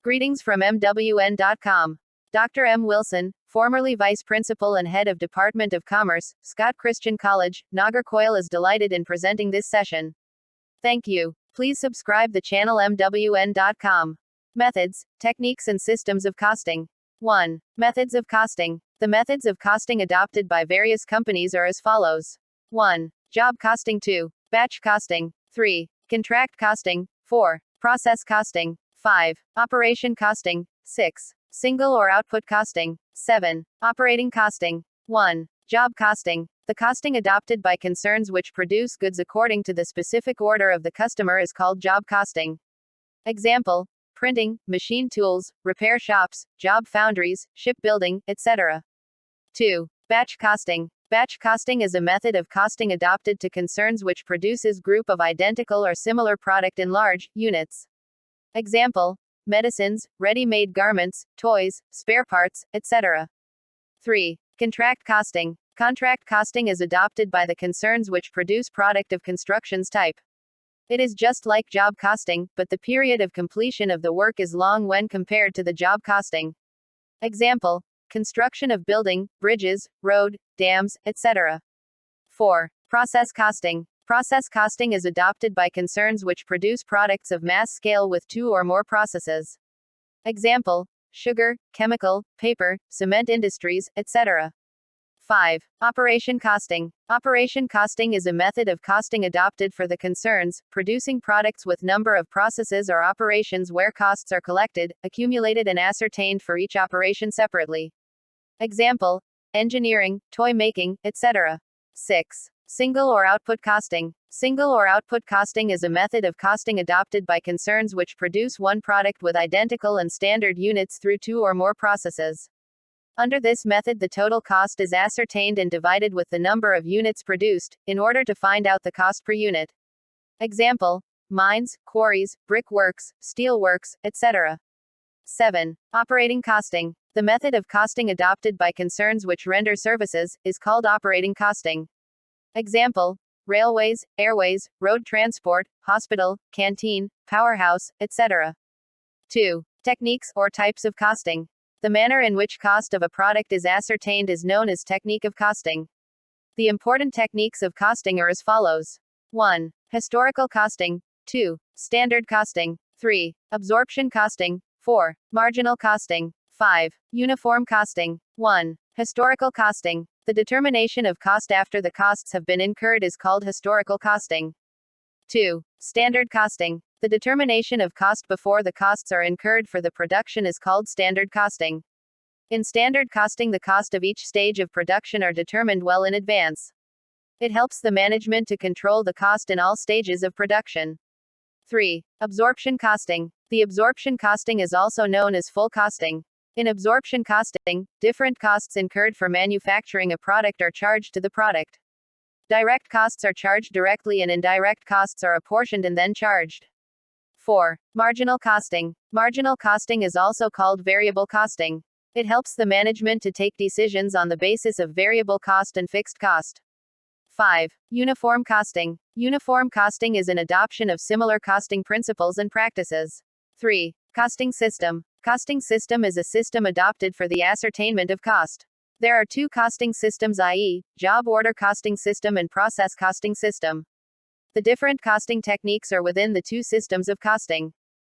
Greetings from MWN.com. Dr.M.Wilson, formerly Vice Principal and Head of Department of Commerce, Scott Christian College, Nagercoil is delighted in presenting this session. Thank you. Please subscribe the channel MWN.com. Methods, techniques and systems of costing. 1. Methods of costing. The methods of costing adopted by various companies are as follows. 1. Job costing. 2. Batch costing. 3. Contract costing. 4. Process costing. 5. Operation costing. 6. Single or output costing. 7. Operating costing. 1. Job costing. The costing adopted by concerns which produce goods according to the specific order of the customer is called job costing. Example: printing, machine tools, repair shops, job foundries, shipbuilding, etc. 2. Batch costing. Batch costing is a method of costing adopted to concerns which produces group of identical or similar product in large units. Example: medicines, ready-made garments, toys, spare parts, etc. 3. Contract costing. Contract costing is adopted by the concerns which produce product of constructions type. It is just like job costing, but the period of completion of the work is long when compared to the job costing. Example: construction of building, bridges, road, dams, etc. 4. Process costing. Process costing is adopted by concerns which produce products of mass scale with 2 or more processes. Example: sugar, chemical, paper, cement industries, etc. 5. Operation costing. Operation costing is a method of costing adopted for the concerns producing products with number of processes or operations where costs are collected, accumulated and ascertained for each operation separately. Example: engineering, toy making, etc. 6. Single or output costing. Single or output costing is a method of costing adopted by concerns which produce one product with identical and standard units through 2 or more processes. Under this method, the total cost is ascertained and divided with the number of units produced, in order to find out the cost per unit. Example: mines, quarries, brickworks, steelworks, etc. 7. Operating costing. The method of costing adopted by concerns which render services is called operating costing. Example: railways, airways, road transport, hospital, canteen, powerhouse, etc. 2. Techniques or types of costing. The manner in which cost of a product is ascertained is known as technique of costing. The important techniques of costing are as follows. 1. Historical costing. 2. Standard costing. 3. Absorption costing. 4. Marginal costing. 5. Uniform costing. 1. Historical costing. The determination of cost after the costs have been incurred is called historical costing. 2. Standard costing. The determination of cost before the costs are incurred for the production is called standard costing. In standard costing, the cost of each stage of production are determined well in advance. It helps the management to control the cost in all stages of production. 3. Absorption costing. The absorption costing is also known as full costing. In absorption costing, different costs incurred for manufacturing a product are charged to the product. Direct costs are charged directly and indirect costs are apportioned and then charged. 4. Marginal costing. Marginal costing is also called variable costing. It helps the management to take decisions on the basis of variable cost and fixed cost. 5. Uniform costing. Uniform costing is an adoption of similar costing principles and practices. 3. Costing system. Costing system is a system adopted for the ascertainment of cost. There are 2 costing systems, i.e., job order costing system and process costing system. The different costing techniques are within the 2 systems of costing.